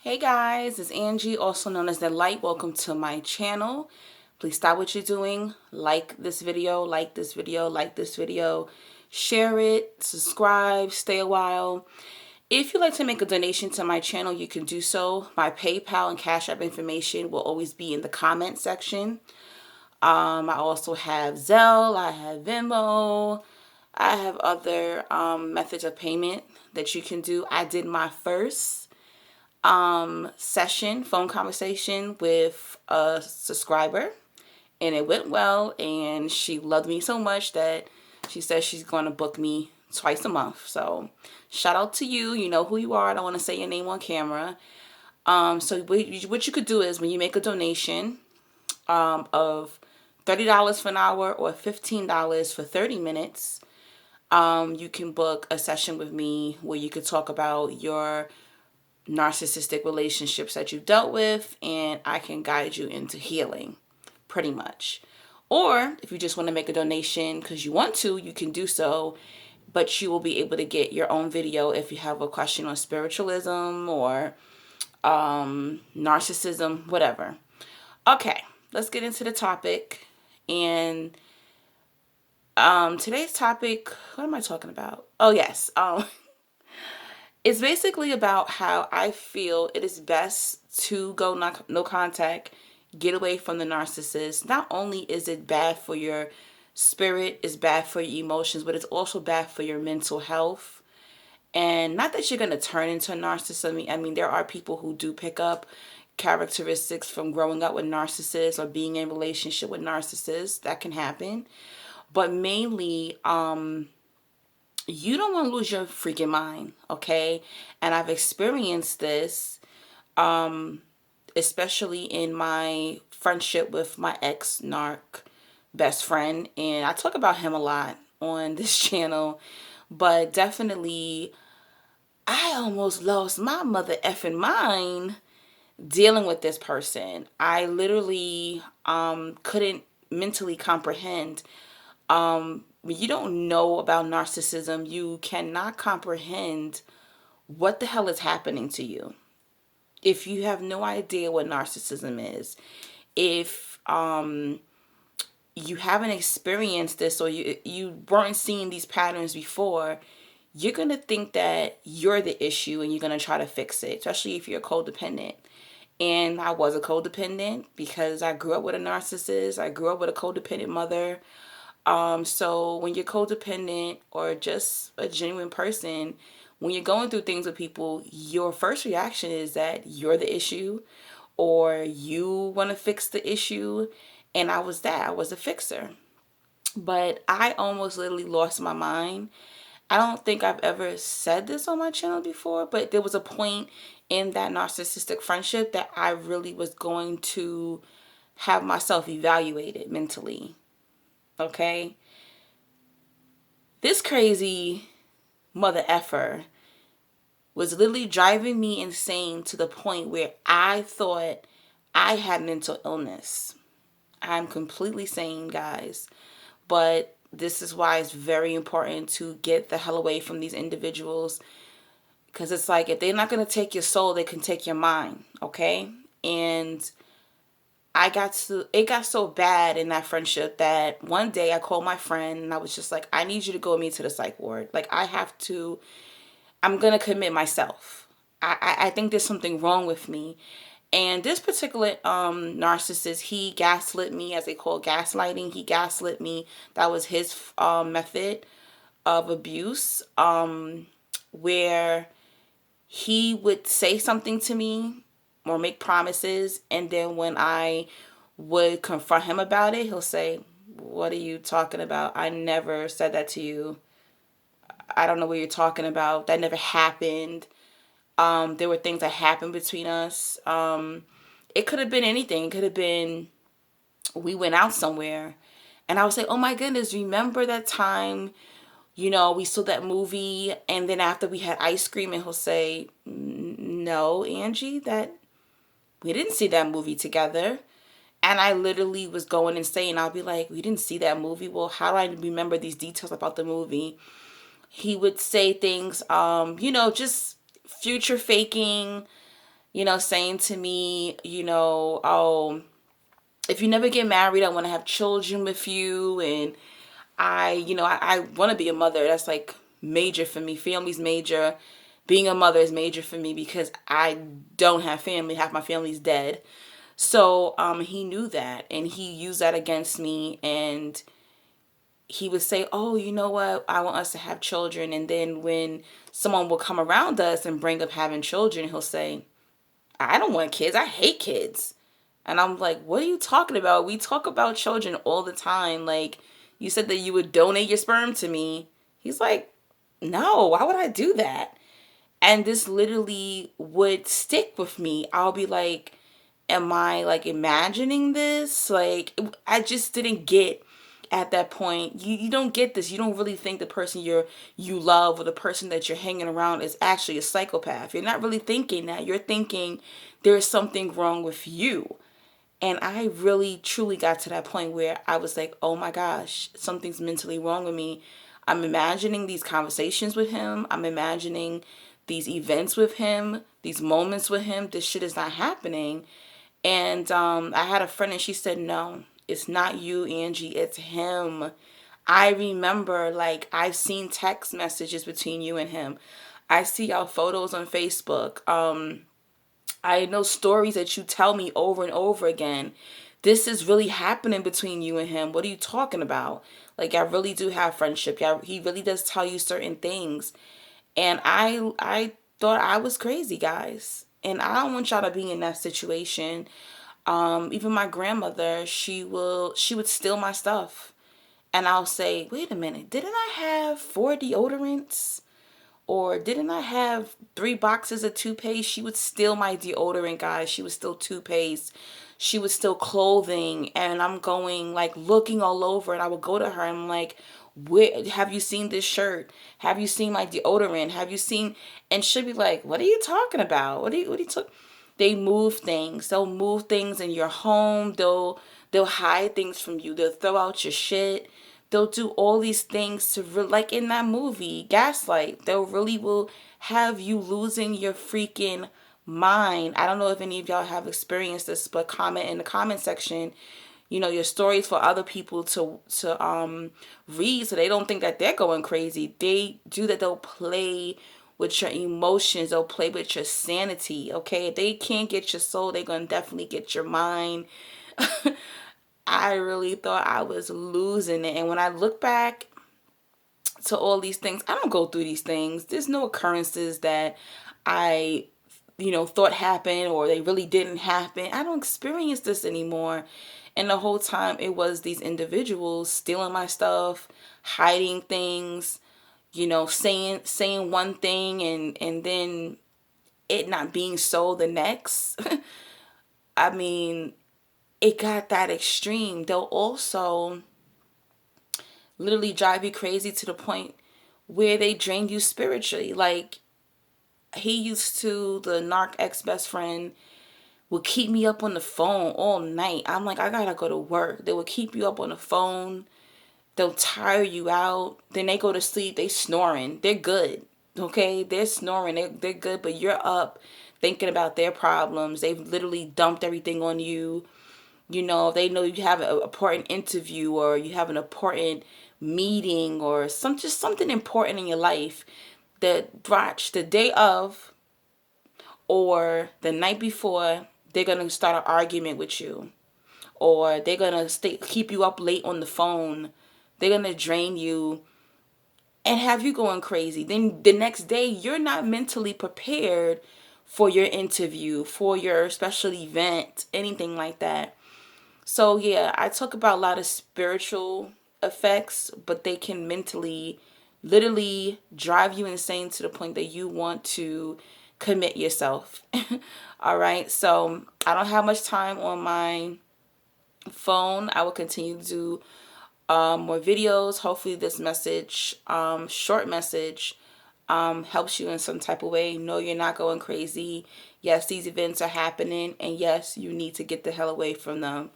Hey guys, it's Angie, also known as The Light. Welcome to my channel. Please stop what you're doing. Like this video, like this video, like this video. Share it, subscribe, stay a while. If you'd like to make a donation to my channel, you can do so. My PayPal and Cash App information will always be in the comment section. I also have Zelle, I have Venmo, I have other methods of payment that you can do. I did my first phone conversation with a subscriber, and it went well, and she loved me so much that she says she's going to book me twice a month. So shout out to you. You know who you are. I don't want to say your name on camera. So what you could do is when you make a donation of $30 for an hour or $15 for 30 minutes, you can book a session with me where you could talk about your narcissistic relationships that you've dealt with, and I can guide you into healing, pretty much. Or if you just want to make a donation because you want to, you can do so, but you will be able to get your own video if you have a question on spiritualism or narcissism, whatever. Okay, let's get into the topic. And today's topic, what am I talking about? Oh yes, it's basically about how I feel it is best to go no contact, get away from the narcissist. Not only is it bad for your spirit, it's bad for your emotions, but it's also bad for your mental health. And not that you're going to turn into a narcissist. I mean, there are people who do pick up characteristics from growing up with narcissists or being in a relationship with narcissists. That can happen. But mainly, you don't want to lose your freaking mind, okay? And I've experienced this, especially in my friendship with my ex-narc best friend. And I talk about him a lot on this channel. But definitely, I almost lost my mother effing mind dealing with this person. I literally couldn't mentally comprehend. When you don't know about narcissism, you cannot comprehend what the hell is happening to you. If you have no idea what narcissism is, if you haven't experienced this or you weren't seeing these patterns before, you're going to think that you're the issue and you're going to try to fix it, especially if you're codependent. And I was a codependent because I grew up with a narcissist. I grew up with a codependent mother. So when you're codependent or just a genuine person, when you're going through things with people, your first reaction is that you're the issue or you want to fix the issue. And I was that. I was a fixer. But I almost literally lost my mind. I don't think I've ever said this on my channel before, but there was a point in that narcissistic friendship that I really was going to have myself evaluated mentally. Okay? This crazy mother effer was literally driving me insane to the point where I thought I had mental illness. I'm completely sane, guys. But this is why it's very important to get the hell away from these individuals. Because it's like, if they're not going to take your soul, they can take your mind. Okay? And it got so bad in that friendship that one day I called my friend and I was just like, I need you to go with me to the psych ward. Like, I'm going to commit myself. I think there's something wrong with me. And this particular narcissist, he gaslit me, as they call gaslighting. He gaslit me. That was his method of abuse, where he would say something to me or make promises, and then when I would confront him about it, he'll say, what are you talking about? I never said that to you. I don't know what you're talking about. That never happened. There were things that happened between us. It could have been anything. It could have been we went out somewhere, and I would say, oh my goodness, remember that time, we saw that movie, and then after we had ice cream, and he'll say, no, Angie, that we didn't see that movie together. And I literally was going insane. I'll be like, we didn't see that movie. Well, how do I remember these details about the movie? He would say things, just future faking, saying to me, oh, if you never get married, I want to have children with you. And I want to be a mother. That's like major for me. Family's major. Being a mother is major for me because I don't have family. Half my family's dead. So he knew that, and he used that against me. And he would say, oh, you know what? I want us to have children. And then when someone will come around us and bring up having children, he'll say, I don't want kids. I hate kids. And I'm like, what are you talking about? We talk about children all the time. Like, you said that you would donate your sperm to me. He's like, no, why would I do that? And this literally would stick with me. I'll be like, am I like imagining this? Like, I just didn't get at that point. You don't get this. You don't really think the person you love or the person that you're hanging around is actually a psychopath. You're not really thinking that. You're thinking there's something wrong with you. And I really truly got to that point where I was like, oh my gosh, something's mentally wrong with me. I'm imagining these conversations with him. I'm imagining these events with him, these moments with him. This shit is not happening. And I had a friend and she said, no, it's not you, Angie. It's him. I remember, like, I've seen text messages between you and him. I see y'all photos on Facebook. I know stories that you tell me over and over again. This is really happening between you and him. What are you talking about? Like, I really do have friendship. Yeah, he really does tell you certain things. And I thought I was crazy, guys. And I don't want y'all to be in that situation. Even my grandmother, she would steal my stuff. And I'll say, wait a minute, didn't I have 4 deodorants? Or didn't I have 3 boxes of toothpaste? She would steal my deodorant, guys. She would steal toothpaste. She would steal clothing. And I'm going, like, looking all over. And I would go to her and I'm like, where, have you seen this shirt? Have you seen my deodorant? Have you seen? And she'll be like, what are you talking about? What are you talking? They move things. They'll move things in your home. They'll hide things from you. They'll throw out your shit. They'll do all these things to like in that movie, Gaslight. They'll really will have you losing your freaking mind. I don't know if any of y'all have experienced this, but comment in the comment section, your stories for other people to read so they don't think that they're going crazy. They do that. They'll play with your emotions. They'll play with your sanity. Okay, if they can't get your soul, they're gonna definitely get your mind. I really thought I was losing it. And when I look back to all these things, I don't go through these things. There's no occurrences that I, thought happened or they really didn't happen. I don't experience this anymore. And the whole time it was these individuals stealing my stuff, hiding things, saying one thing and then it not being so the next. I mean, it got that extreme. They'll also literally drive you crazy to the point where they drain you spiritually. Like, he used to, the narc ex-best friend, would keep me up on the phone all night. I'm like, I gotta go to work. They would keep you up on the phone. They'll tire you out. Then they go to sleep. They snoring. They're good. Okay? They're snoring. They're good, but you're up thinking about their problems. They've literally dumped everything on you. They know you have an important interview or you have an important meeting or just something important in your life that watch the day of or the night before, they're going to start an argument with you or they're going to keep you up late on the phone. They're going to drain you and have you going crazy. Then the next day, you're not mentally prepared for your interview, for your special event, anything like that. So yeah, I talk about a lot of spiritual effects, but they can mentally, literally drive you insane to the point that you want to commit yourself. All right. So I don't have much time on my phone. I will continue to do more videos. Hopefully this message, short message, helps you in some type of way. No, you're not going crazy. Yes, these events are happening. And yes, you need to get the hell away from them.